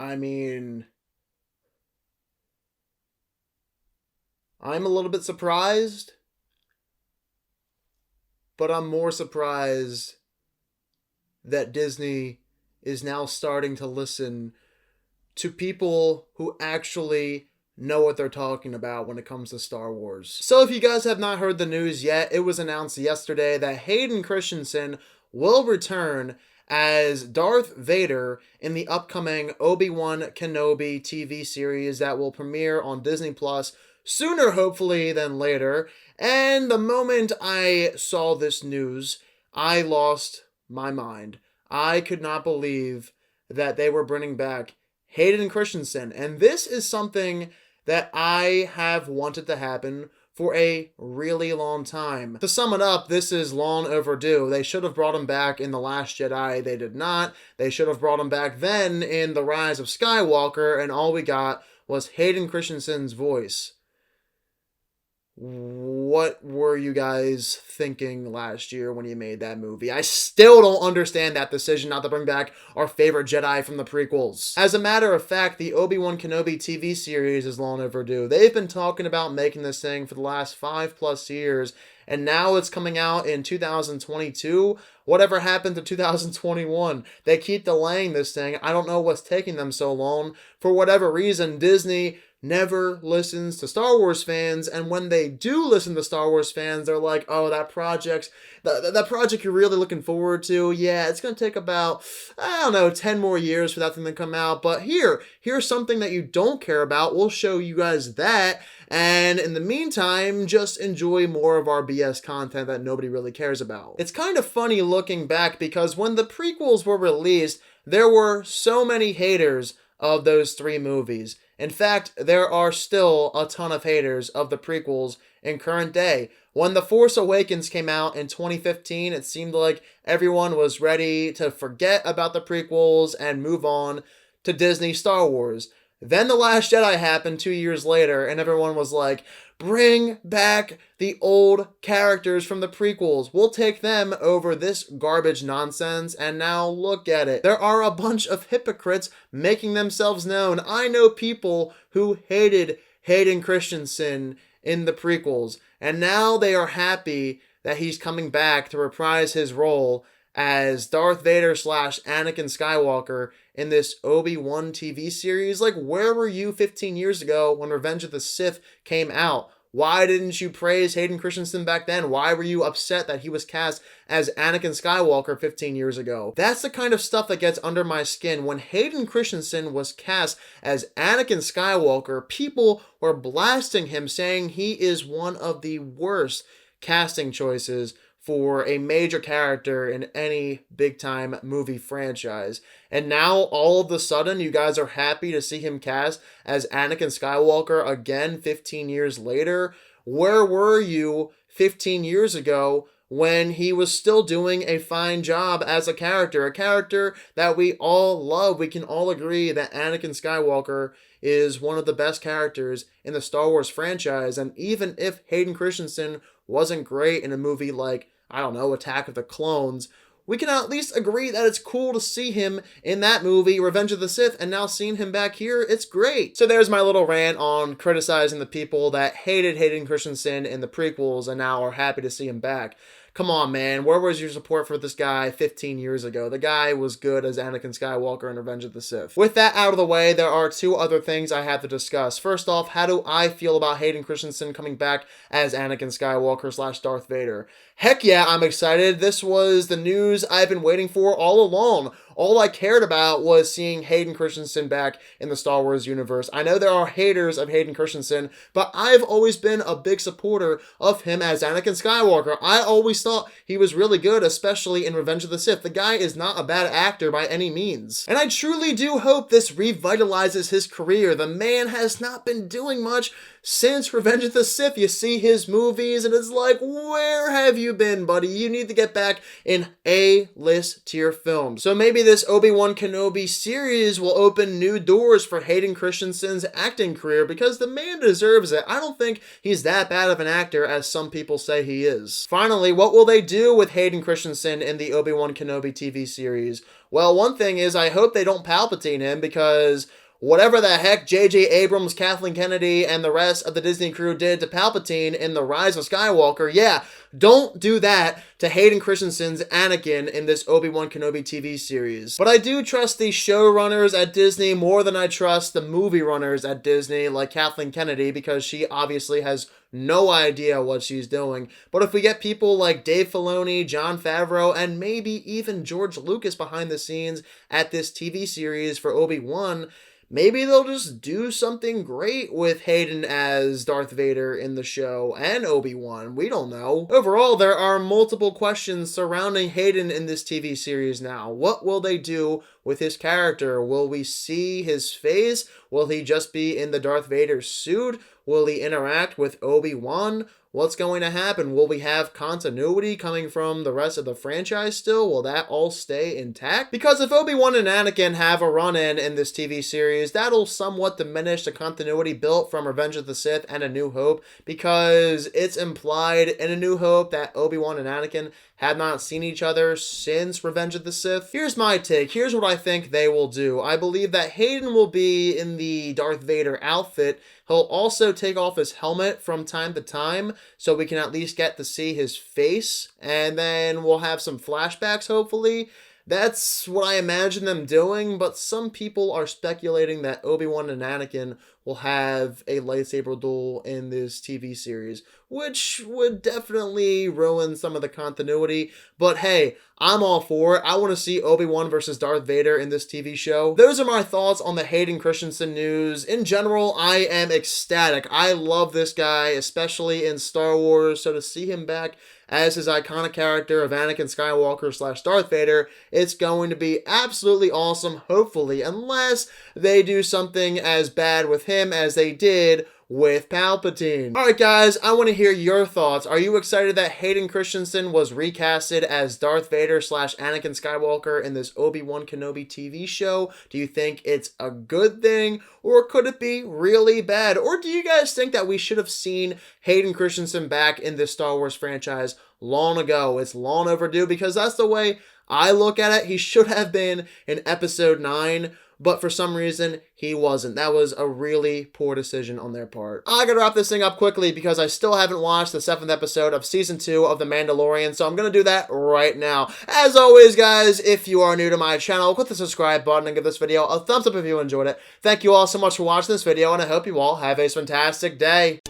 I mean, I'm a little bit surprised, but I'm more surprised that Disney is now starting to listen to people who actually know what they're talking about when it comes to Star Wars. So if you guys have not heard the news yet, it was announced yesterday that Hayden Christensen will return as Darth Vader in the upcoming Obi-Wan Kenobi TV series that will premiere on Disney Plus sooner hopefully than later. And the moment I saw this news, I lost my mind. I could not believe that they were bringing back Hayden Christensen. And this is something that I have wanted to happen for a really long time. To sum it up, this is long overdue. They should have brought him back in The Last Jedi. They did not. They should have brought him back then in The Rise of Skywalker, and all we got was Hayden Christensen's voice. What were you guys thinking last year when you made that movie? I still don't understand that decision not to bring back our favorite Jedi from the prequels. As a matter of fact, the Obi-Wan Kenobi TV series is long overdue. They've been talking about making this thing for the last 5+ years, and now it's coming out in 2022. Whatever happened to 2021? They keep delaying this thing. I don't know what's taking them so long. For whatever reason, Disney never listens to Star Wars fans, and when they do listen to Star Wars fans, they're like, oh, that project you're really looking forward to, yeah, it's going to take about, 10 more years for that thing to come out, but here's something that you don't care about, we'll show you guys that, and in the meantime, just enjoy more of our BS content that nobody really cares about. It's kind of funny looking back, because when the prequels were released, there were so many haters of those 3 movies. In fact, there are still a ton of haters of the prequels in current day. When The Force Awakens came out in 2015, it seemed like everyone was ready to forget about the prequels and move on to Disney Star Wars. Then The Last Jedi happened 2 years later, and everyone was like, bring back the old characters from the prequels. We'll take them over this garbage nonsense, and now look at it. There are a bunch of hypocrites making themselves known. I know people who hated Hayden Christensen in the prequels, and now they are happy that he's coming back to reprise his role as Darth Vader / Anakin Skywalker in this Obi-Wan TV series. Like, where were you 15 years ago when Revenge of the Sith came out? Why didn't you praise Hayden Christensen back then? Why were you upset that he was cast as Anakin Skywalker 15 years ago? That's the kind of stuff that gets under my skin. When Hayden Christensen was cast as Anakin Skywalker, people were blasting him, saying he is one of the worst casting choices for a major character in any big-time movie franchise. And now, all of a sudden, you guys are happy to see him cast as Anakin Skywalker again 15 years later? Where were you 15 years ago when he was still doing a fine job as a character that we all love? We can all agree that Anakin Skywalker is one of the best characters in the Star Wars franchise, and even if Hayden Christensen wasn't great in a movie like, Attack of the Clones, we can at least agree that it's cool to see him in that movie, Revenge of the Sith, and now seeing him back here, it's great. So there's my little rant on criticizing the people that hated Hayden Christensen in the prequels and now are happy to see him back. Come on, man. Where was your support for this guy 15 years ago? The guy was good as Anakin Skywalker in Revenge of the Sith. With that out of the way, there are 2 other things I have to discuss. First off, how do I feel about Hayden Christensen coming back as Anakin Skywalker / Darth Vader? Heck yeah, I'm excited. This was the news I've been waiting for all along. All I cared about was seeing Hayden Christensen back in the Star Wars universe. I know there are haters of Hayden Christensen, but I've always been a big supporter of him as Anakin Skywalker. I always thought he was really good, especially in Revenge of the Sith. The guy is not a bad actor by any means. And I truly do hope this revitalizes his career. The man has not been doing much since Revenge of the Sith. You see his movies and it's like, where have you been, buddy? You need to get back in A-list tier films. So maybe this Obi-Wan Kenobi series will open new doors for Hayden Christensen's acting career, because the man deserves it. I don't think he's that bad of an actor as some people say he is. Finally, what will they do with Hayden Christensen in the Obi-Wan Kenobi TV series? Well, one thing is I hope they don't Palpatine him, because whatever the heck J.J. Abrams, Kathleen Kennedy, and the rest of the Disney crew did to Palpatine in The Rise of Skywalker, yeah, don't do that to Hayden Christensen's Anakin in this Obi-Wan Kenobi TV series. But I do trust the showrunners at Disney more than I trust the movie runners at Disney, like Kathleen Kennedy, because she obviously has no idea what she's doing. But if we get people like Dave Filoni, Jon Favreau, and maybe even George Lucas behind the scenes at this TV series for Obi-Wan, maybe they'll just do something great with Hayden as Darth Vader in the show and Obi-Wan. We don't know. Overall, there are multiple questions surrounding Hayden in this TV series now. What will they do with his character? Will we see his face? Will he just be in the Darth Vader suit? Will he interact with Obi-Wan? What's going to happen? Will we have continuity coming from the rest of the franchise still? Will that all stay intact? Because if Obi-Wan and Anakin have a run-in in this TV series, that'll somewhat diminish the continuity built from Revenge of the Sith and A New Hope, because it's implied in A New Hope that Obi-Wan and Anakin have not seen each other since Revenge of the Sith. Here's my take. Here's what I think they will do. I believe that Hayden will be in the Darth Vader outfit. He'll also take off his helmet from time to time, so we can at least get to see his face, and then we'll have some flashbacks, hopefully. That's what I imagine them doing, but some people are speculating that Obi-Wan and Anakin will have a lightsaber duel in this TV series, which would definitely ruin some of the continuity. But hey, I'm all for it. I want to see Obi-Wan versus Darth Vader in this TV show. Those are my thoughts on the Hayden Christensen news. In general, I am ecstatic. I love this guy, especially in Star Wars, so to see him back as his iconic character of Anakin Skywalker / Darth Vader, it's going to be absolutely awesome, hopefully, unless they do something as bad with him as they did with Palpatine. Alright guys, I want to hear your thoughts. Are you excited that Hayden Christensen was recasted as Darth Vader / Anakin Skywalker in this Obi-Wan Kenobi TV show? Do you think it's a good thing, or could it be really bad? Or do you guys think that we should have seen Hayden Christensen back in this Star Wars franchise long ago? It's long overdue, because that's the way I look at it. He should have been in Episode 9, but for some reason, he wasn't. That was a really poor decision on their part. I gotta wrap this thing up quickly because I still haven't watched the 7th episode of Season 2 of The Mandalorian, so I'm gonna do that right now. As always, guys, if you are new to my channel, click the subscribe button and give this video a thumbs up if you enjoyed it. Thank you all so much for watching this video, and I hope you all have a fantastic day.